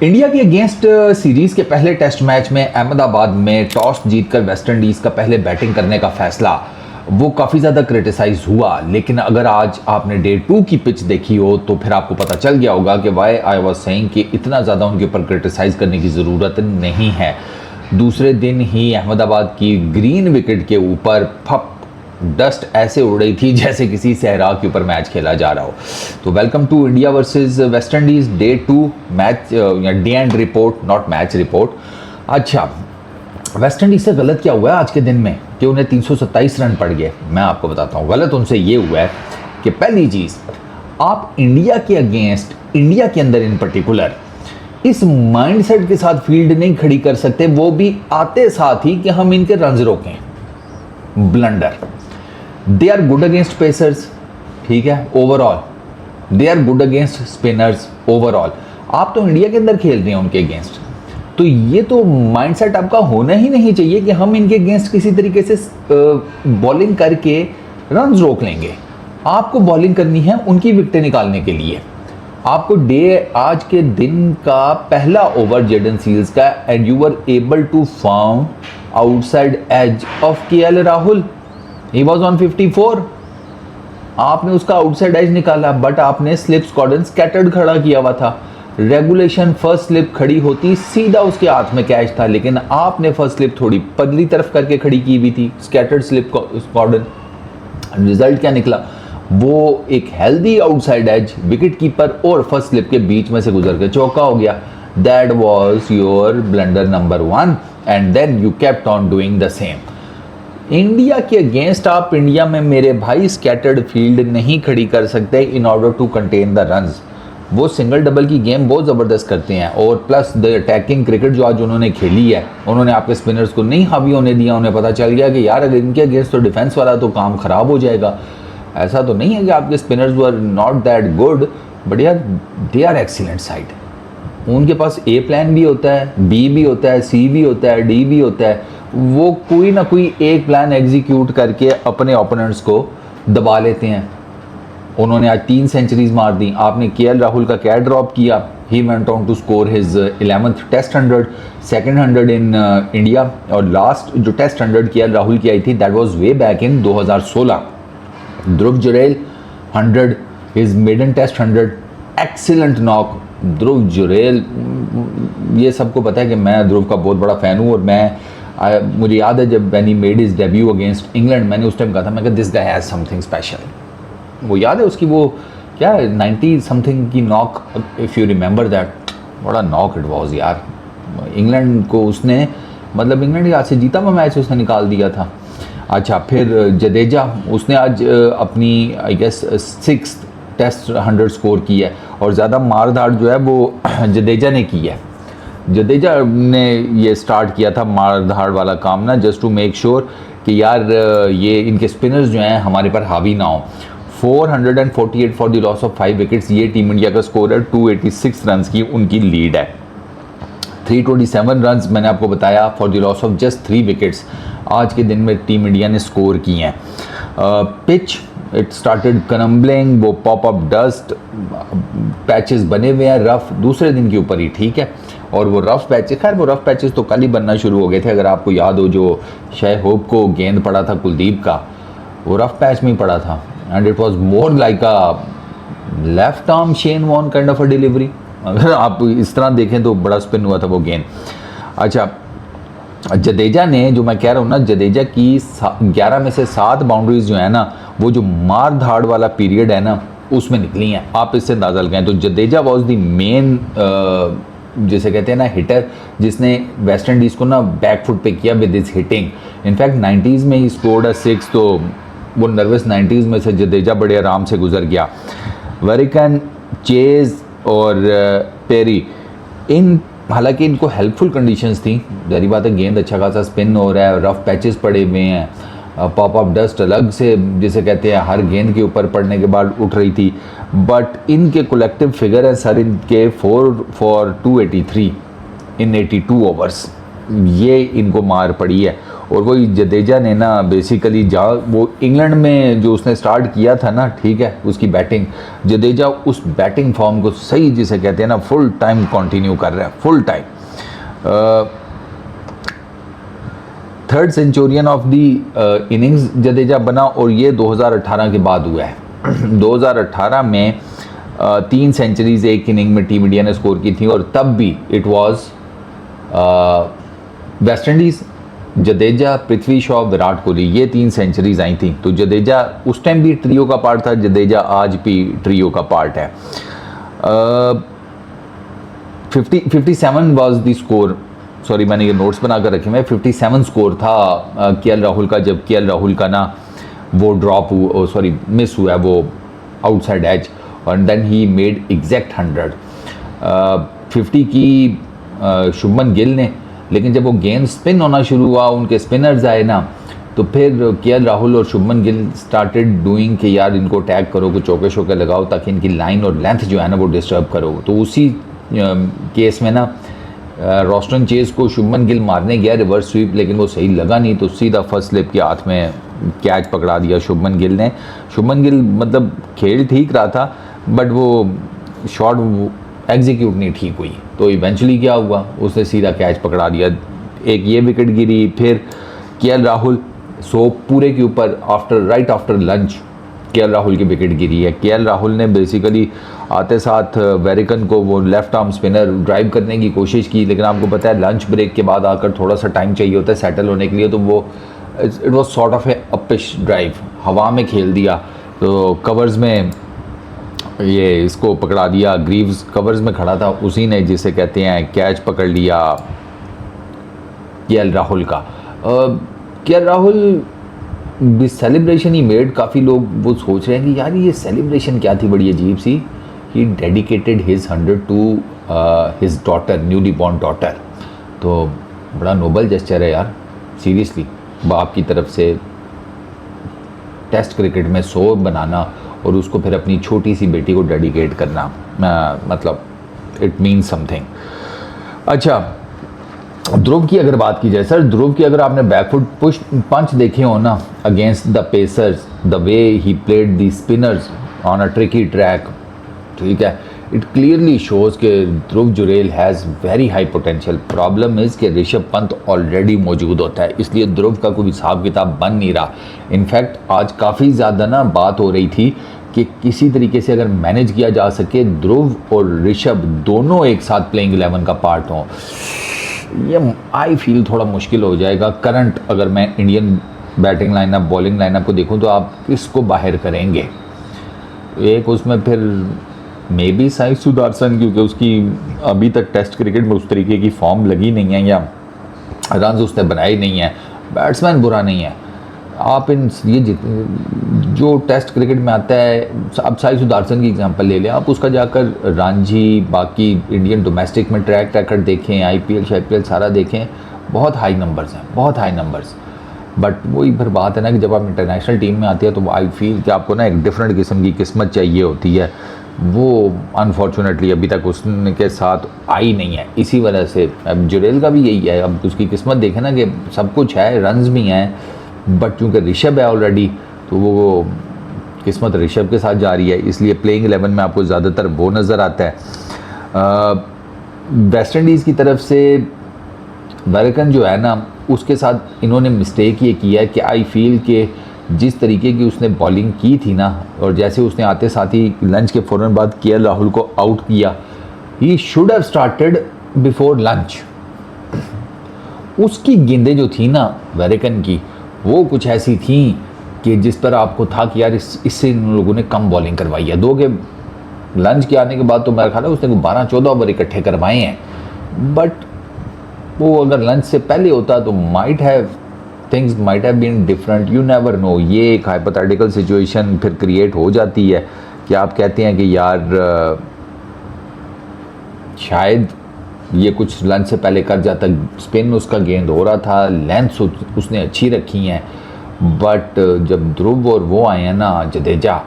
India के against series के पहले टेस्ट मैच में अहमदाबाद में टॉस जीतकर वेस्ट इंडीज का पहले बैटिंग करने का फैसला वो काफ़ी ज़्यादा क्रिटिसाइज हुआ। लेकिन अगर आज आपने डे 2 की पिच देखी हो तो फिर आपको पता चल गया होगा कि वाई आई वाज सेइंग कि इतना ज़्यादा उनके ऊपर क्रिटिसाइज करने की ज़रूरत नहीं है। दूसरे दिन ही अहमदाबाद की ग्रीन विकेट के ऊपर फप डस्ट ऐसे उड़ रही थी जैसे किसी सहरा के ऊपर मैच खेला जा रहा हो। तो welcome to India versus West Indies day 2 match या day end report, not match report. अच्छा, वेस्ट इंडीज से गलत क्या हुआ है आज के दिन में कि उन्हें 327 रन पड़ गए। मैं आपको बताता हूँ गलत उनसे ये हुआ है कि पहली चीज़, आप इंडिया के अगेंस्ट, इंडिया के अंदर इन पर्टिकुलर इस माइंडसेट के साथ फील्ड नहीं खड़ी कर सकते, वो भी आते साथ ही कि हम इनके रन्स रोकें। Blunder. They are good against pacers, ठीक है, overall they are good against spinners overall. आप तो इंडिया के अंदर खेल रहे हैं उनके अगेंस्ट, तो ये तो माइंडसेट आपका होना ही नहीं चाहिए कि हम इनके अगेंस्ट किसी तरीके से बॉलिंग करके रन रोक लेंगे। आपको बॉलिंग करनी है उनकी विकेटें निकालने के लिए। आपको आज के दिन का पहला ओवर जेडन सील्स का, and you were able to found outside edge of KL Rahul, he was on 54। आपने उसका आउटसाइड एज निकाला, बट आपने स्लिप स्क्वाड्रन स्कैटर्ड खड़ा किया हुआ था। रेगुलेशन फर्स्ट स्लिप खड़ी होती सीधा उसके हाथ में कैच था, लेकिन आपने फर्स्ट स्लिप थोड़ी पतली तरफ करके खड़ी की हुई थी, स्कैटर्ड स्लिप स्क्वाड्रन। रिजल्ट क्या निकला? वो एक healthy outside edge wicket keeper और फर्स्ट स्लिप के बीच में से गुजर के चौका हो गया। That was your blunder number 1 and then you kept on doing the same. India के अगेंस्ट आप इंडिया में मेरे भाई स्कैटर्ड फील्ड नहीं खड़ी कर सकते in order to contain the runs. वो सिंगल डबल की गेम बहुत ज़बरदस्त करते हैं, और प्लस द अटैकिंग क्रिकेट जो आज उन्होंने खेली है, उन्होंने आपके स्पिनर्स को नहीं हावी होने दिया। उन्हें पता चल गया कि यार अगर इनके अगेंस्ट तो डिफेंस वाला तो काम ख़राब हो जाएगा। ऐसा तो नहीं है कि आपके spinners were not that good, but यार दे आर एक्सीलेंट साइड। उनके पास ए प्लान भी होता है, बी भी होता है, सी भी होता है, डी भी होता है। वो कोई ना कोई एक प्लान एग्जीक्यूट करके अपने ओपोनेंट्स को दबा लेते हैं। उन्होंने आज 3 सेंचुरीज मार दी। आपने केएल राहुल का क्या ड्रॉप किया? He went on to score his 11th test 100, second 100 in India, और लास्ट जो टेस्ट 100 केएल राहुल की आई थी that was way back in 2016। Dhruv Jurel 100, his maiden test 100, excellent knock. Dhruv Jurel, ये सबको पता है कि मैं ध्रुव का बहुत बड़ा फ़ैन हूँ, और मुझे याद है जब when he made his debut against England, मैंने उस टाइम कहा था, मैं कहा this guy has something special. वो याद है उसकी वो क्या 90 समथिंग की knock, if you remember that, बड़ा नॉक इट वाज यार। इंग्लैंड को उसने, मतलब इंग्लैंड के हाथ से जीता हुआ मैच उसने निकाल दिया था। अच्छा, फिर जडेजा, उसने आज अपनी I guess 6th test 100 score की है, और ज़्यादा मार धाड़ जो है वो जडेजा ने की है। जडेजा ने ये स्टार्ट किया था मार धाड़ वाला काम ना, जस्ट टू मेक श्योर कि यार ये इनके स्पिनर्स जो हैं हमारे पर हावी ना हो। 448 for the loss of 5 wickets, ये टीम इंडिया का स्कोर है। 286 रन की उनकी लीड है। 327 रन मैंने आपको बताया for the loss of just 3 wickets आज के दिन में टीम इंडिया ने स्कोर की हैं। पिच इट स्टार्टेड क्रम्बलिंग, वो पॉप अप डस्ट पैचेस बने हुए हैं रफ दूसरे दिन के ऊपर ही, ठीक है। और वो रफ पैचेस, खैर वो रफ पैचेस तो कल ही बनना शुरू हो गए थे। अगर आपको याद हो, जो शायद होप को गेंद पड़ा था कुलदीप का, वो रफ पैच में ही पड़ा था, and it was more like a left arm Shane Warne kind of a delivery. अगर आप इस तरह देखें तो बड़ा स्पिन हुआ था वो गेंद। अच्छा, जडेजा ने, जो मैं कह रहा हूँ ना, जडेजा की 11 में से 7 बाउंड्रीज जो है ना, वो जो मार धाड़ वाला पीरियड है ना, उसमें निकली हैं। आप इससे अंदाजा लगाएं तो जडेजा वॉज द मेन, जिसे कहते हैं ना हिटर, जिसने वेस्ट इंडीज़ को ना बैक फुट पे किया with his hitting. In fact 90s में ही स्कोर्ड 6, तो वो नर्वस 90s में से जडेजा बड़े आराम से गुजर गया। वेरिकन, चेज और पेरी, इन हालांकि इनको हेल्पफुल कंडीशंस थी, जारी बात है गेंद अच्छा खासा स्पिन हो रहा है, रफ पैचेस पड़े हुए हैं, पॉप अप डस्ट अलग से जिसे कहते हैं हर गेंद के ऊपर पड़ने के बाद उठ रही थी। बट इनके कलेक्टिव फिगर है सर, इनके 4 for 283 इन 82 ओवर्स, ये इनको मार पड़ी है। और वही जडेजा ने ना बेसिकली वो इंग्लैंड में जो उसने स्टार्ट किया था ना, ठीक है, उसकी बैटिंग, जडेजा उस बैटिंग फॉर्म को सही जिसे कहते हैं ना फुल टाइम कंटिन्यू कर रहा है, full time. Third Centurion of the innings Jadeja बना और ये 2018 के बाद हुआ है। 2018 में 3 सेंचुरीज एक इनिंग में टीम इंडिया ने स्कोर की थी और तब भी it was West Indies, Jadeja, Prithvi Shaw, Virat Kohli, ये 3 सेंचुरीज आई थी। तो जडेजा उस टाइम भी ट्रियो का पार्ट था, जडेजा आज भी ट्रियो का पार्ट है। 57 वाज द स्कोर, सॉरी मैंने ये नोट्स बना कर रखे हैं, 57 स्कोर था केएल राहुल का, जब केएल राहुल का ना वो ड्रॉप हुआ, सॉरी मिस हुआ वो आउटसाइड एज, और देन ही मेड एग्जैक्ट 100। 50 की शुभमन गिल ने, लेकिन जब वो गेंद स्पिन होना शुरू हुआ, उनके स्पिनर्स आए ना, तो फिर केएल राहुल और शुभमन गिल स्टार्टेड डूइंग कि यार इनको टैग करो, कुछ चौके शौके लगाओ ताकि इनकी लाइन और लेंथ जो है ना वो डिस्टर्ब करो। तो उसी केस में ना रोस्टन चेज को शुभमन गिल मारने गया रिवर्स स्वीप, लेकिन वो सही लगा नहीं, तो सीधा फर्स्ट स्लिप के हाथ में कैच पकड़ा दिया शुभमन गिल ने। शुभमन गिल मतलब खेल ठीक रहा था, बट वो शॉट एग्जीक्यूट नहीं ठीक हुई, तो इवेंचुअली क्या हुआ, उसने सीधा कैच पकड़ा दिया। एक ये विकेट गिरी, फिर केएल राहुल पूरे के ऊपर right after lunch KL Rahul की विकेट गिरी है। केएल राहुल ने बेसिकली आते साथ वेरिकन को वो लेफ्ट आर्म स्पिनर ड्राइव करने की कोशिश की, लेकिन आपको पता है लंच ब्रेक के बाद आकर थोड़ा सा टाइम चाहिए होता है सेटल होने के लिए, तो वो it was sort of a uppish drive, हवा में खेल दिया, तो कवर्स में ये इसको पकड़ा दिया, ग्रीव्स कवर्स में खड़ा था, उसी ने जिसे कहते हैं कैच पकड़ लिया केएल राहुल का। KL Rahul celebration he made, काफ़ी लोग वो सोच रहे हैं कि यार ये सेलिब्रेशन क्या थी, बड़ी अजीब सी। He dedicated his 100 to his daughter, newly born daughter, तो बड़ा नोबल जेस्चर है यार, सीरियसली, बाप की तरफ से टेस्ट क्रिकेट में 100 बनाना और उसको फिर अपनी छोटी सी बेटी को डेडिकेट करना, मतलब इट मीन्स समथिंग। अच्छा, ध्रुव की अगर बात की जाए सर, ध्रुव की अगर आपने बैकफुट पुश पंच देखे हो ना against the pacers, the way he played the spinners on a tricky track, ठीक है, इट क्लियरली शोज कि Dhruv Jurel has very high potential. Problem is कि ऋषभ पंत ऑलरेडी मौजूद होता है, इसलिए ध्रुव का कोई हिसाब किताब बन नहीं रहा। इनफैक्ट आज काफ़ी ज़्यादा ना बात हो रही थी कि किसी तरीके से अगर मैनेज किया जा सके ध्रुव और ऋषभ दोनों एक साथ प्लेइंग 11 का पार्ट हों, ये आई फील थोड़ा मुश्किल हो जाएगा। करंट अगर मैं Indian batting lineup, bowling lineup को देखूं तो आप किसको बाहर करेंगे? एक उसमें फिर मे बी साई सुदर्शन, क्योंकि उसकी अभी तक टेस्ट क्रिकेट में उस तरीके की फॉर्म लगी नहीं है या रन उसने बनाए नहीं है। बैट्समैन बुरा नहीं है, आप इन ये जो टेस्ट क्रिकेट में आता है, अब साई सुदर्शन की एग्जांपल ले लें आप, उसका जाकर रणजी, बाकी इंडियन डोमेस्टिक में ट्रैक रेकॉर्ड देखें, आईपीएल सारा देखें, बहुत हाई नंबर्स हैं, बहुत हाई नंबर्स। बट वही फिर बात है ना कि जब आप इंटरनेशनल टीम में आती है तो आई फील कि आपको ना एक डिफरेंट किस्म की किस्मत चाहिए होती है, वो अनफॉर्चुनेटली अभी तक उसके साथ आई नहीं है। इसी वजह से अब जुरेल का भी यही है, अब उसकी किस्मत देखें ना कि सब कुछ है, रन्स भी हैं, बट चूँकि ऋषभ है ऑलरेडी, तो वो किस्मत ऋषभ के साथ जा रही है, इसलिए प्लेइंग 11 में आपको ज़्यादातर वो नज़र आता है। वेस्ट इंडीज़ की तरफ से वेरिकन जो है ना, उसके साथ इन्होंने मिस्टेक ये किया है कि आई फील कि जिस तरीके की उसने बॉलिंग की थी ना, और जैसे उसने आते साथ ही लंच के फ़ौरन बाद केएल राहुल को आउट किया, he should have started before lunch. उसकी गेंदें जो थी ना वेरिकन की, वो कुछ ऐसी थी कि जिस पर आपको था कि यार इससे इन लोगों ने कम बॉलिंग करवाई है। दो के लंच के आने के बाद तो मेरा ख्याल है उसने 12-14 ओवर इकट्ठे करवाए हैं, बट वो अगर लंच से पहले होता तो things might have been different, you never know. ये एक हाइपोथेटिकल सिचुएशन फिर क्रिएट हो जाती है कि आप कहते हैं कि यार शायद ये कुछ लंच से पहले कर जाता, स्पिन उसका गेंद हो रहा था, लेंथ उसने अच्छी रखी हैं, बट जब ध्रुव और वो आए हैं ना जडेजा,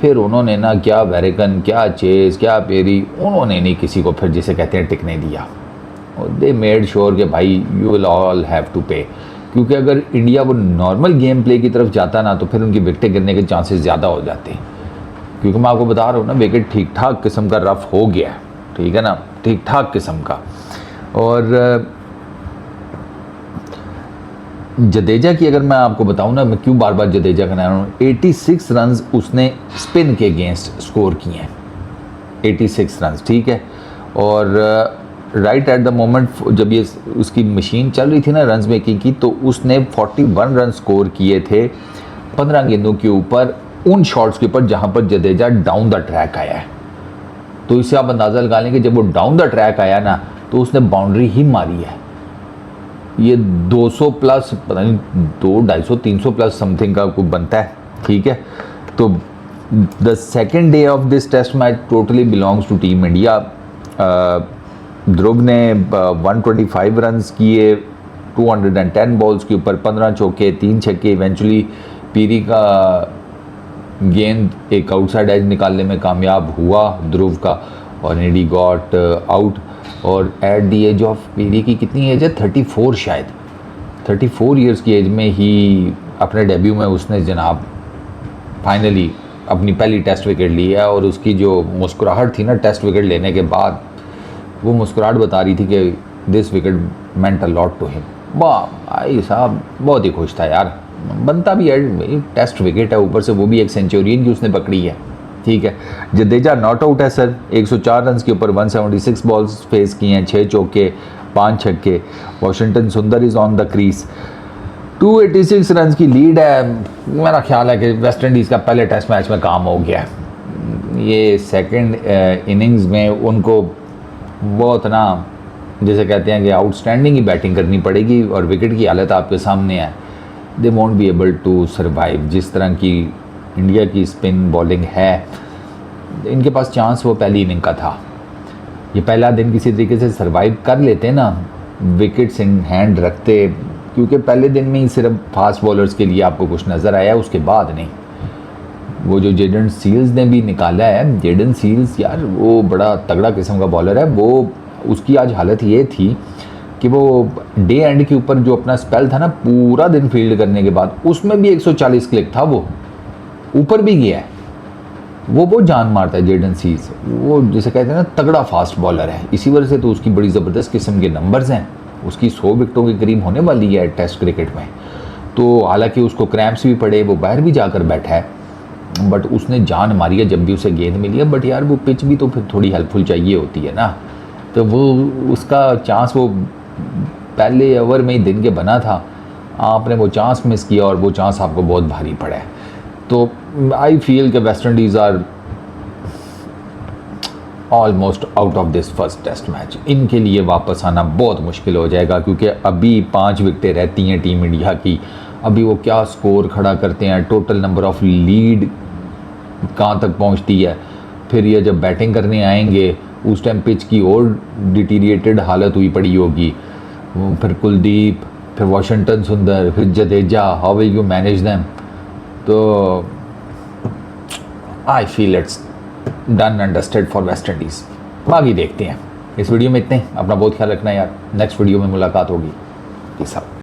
फिर उन्होंने ना क्या वेरिकन, क्या चेस, क्या पेरी, उन्होंने नहीं किसी को फिर जिसे कहते हैं टिकने दिया। दे मेड श्योर कि भाई you will all have to pay, क्योंकि अगर इंडिया वो नॉर्मल गेम प्ले की तरफ जाता ना तो फिर उनकी विकेटें गिरने के चांसेस ज़्यादा हो जाते हैं। क्योंकि मैं आपको बता रहा हूँ ना, विकेट ठीक ठाक किस्म का रफ हो गया है, ठीक है ना, ठीक ठाक किस्म का। और जडेजा की अगर मैं आपको बताऊं ना, मैं क्यों बार बार जडेजा का नाम लूं, 86 रन्स उसने स्पिन के अगेंस्ट स्कोर किए हैं, 86 रन्स, ठीक है। और राइट एट द मोमेंट जब ये उसकी मशीन चल रही थी ना रन्स मेकिंग की, तो उसने 41 रन स्कोर किए थे 15 गेंदों के ऊपर, उन शॉट्स के ऊपर जहां पर जडेजा डाउन द ट्रैक आया है। तो इससे आप अंदाज़ा लगा लें कि जब वो डाउन द ट्रैक आया ना तो उसने बाउंड्री ही मारी है। ये 200 प्लस, पता नहीं 200, 250, 300 प्लस समथिंग का कुछ बनता है, ठीक है। तो the second day of this test match totally belongs to team India. Dhruv ने 125 रन्स किए 210 बॉल्स के ऊपर, 15 चौके 3 छक्के। इवेंचुअली पीरी का गेंद एक आउटसाइड एज निकालने में कामयाब हुआ ध्रुव का, और नीडी गॉट आउट। और एट दी एज ऑफ पीरी की कितनी एज है, 34 शायद, 34 ईयर्स की एज में ही अपने डेब्यू में उसने जनाब फाइनली अपनी पहली टेस्ट विकेट ली है। और उसकी जो मुस्कुराहट थी ना टेस्ट विकेट लेने के बाद, वो मुस्कुराहट बता रही थी कि this wicket meant a lot to him. वाह भाई साहब, बहुत ही खुश था यार, बनता भी है, टेस्ट विकेट है, ऊपर से वो भी एक सेंचुरियन की उसने पकड़ी है, ठीक है। जडेजा नॉट आउट है सर, 104 रन के ऊपर 176 बॉल्स फेस किए हैं, 6 चौके 5 छक्के। वॉशिंगटन सुंदर is on the crease, 286 run की लीड है। मेरा ख्याल है कि वेस्ट इंडीज़ का पहले टेस्ट मैच में काम हो गया। ये सेकंड इनिंग्स में उनको बहुत ना, जैसे कहते हैं कि आउटस्टैंडिंग ही बैटिंग करनी पड़ेगी, और विकेट की हालत आपके सामने है। They won't be able to survive. जिस तरह की इंडिया की स्पिन बॉलिंग है, इनके पास चांस वो पहली इनिंग का था। ये पहला दिन किसी तरीके से सर्वाइव कर लेते ना, विकेट्स इन हैंड रखते, क्योंकि पहले दिन में ही सिर्फ फास्ट बॉलर्स के लिए आपको कुछ नज़र आया, उसके बाद नहीं। वो जो जेडन सील्स ने भी निकाला है, जेडन सील्स यार वो बड़ा तगड़ा किस्म का बॉलर है। वो उसकी आज हालत ये थी कि वो डे एंड के ऊपर जो अपना स्पेल था ना पूरा दिन फील्ड करने के बाद, उसमें भी 140 क्लिक था, वो ऊपर भी गया है। वो जान मारता है जेडन सील्स, वो जैसे कहते हैं ना तगड़ा फास्ट बॉलर है। इसी वजह से तो उसकी बड़ी ज़बरदस्त किस्म के नंबर्स हैं। उसकी 100 विकेटों के करीब होने वाली है टेस्ट क्रिकेट में। तो हालांकि उसको क्रैम्प्स भी पड़े, वो बाहर भी जाकर बैठा है, बट उसने जान मारी है जब भी उसे गेंद मिली है। बट यार वो पिच भी तो फिर थोड़ी हेल्पफुल चाहिए होती है ना, तो वो उसका चांस वो पहले ओवर में ही दिन के बना था, आपने वो चांस मिस किया और वो चांस आपको बहुत भारी पड़ा है। तो आई फील कि West Indies are almost out of this first test match. इनके लिए वापस आना बहुत मुश्किल हो जाएगा, क्योंकि अभी 5 विकेटें रहती हैं टीम इंडिया की। अभी वो क्या स्कोर खड़ा करते हैं, टोटल नंबर ऑफ लीड कहाँ तक पहुँचती है। फिर ये जब बैटिंग करने आएंगे उस टाइम पिच की और डिटीरिएटेड हालत हुई पड़ी होगी। फिर कुलदीप, फिर वॉशिंगटन सुंदर, फिर Jadeja, how will you manage them. तो I feel it's done and dusted for West Indies. बाकी देखते हैं। इस वीडियो में इतने, अपना बहुत ख्याल रखना यार। नेक्स्ट वीडियो में मुलाकात होगी। Peace out.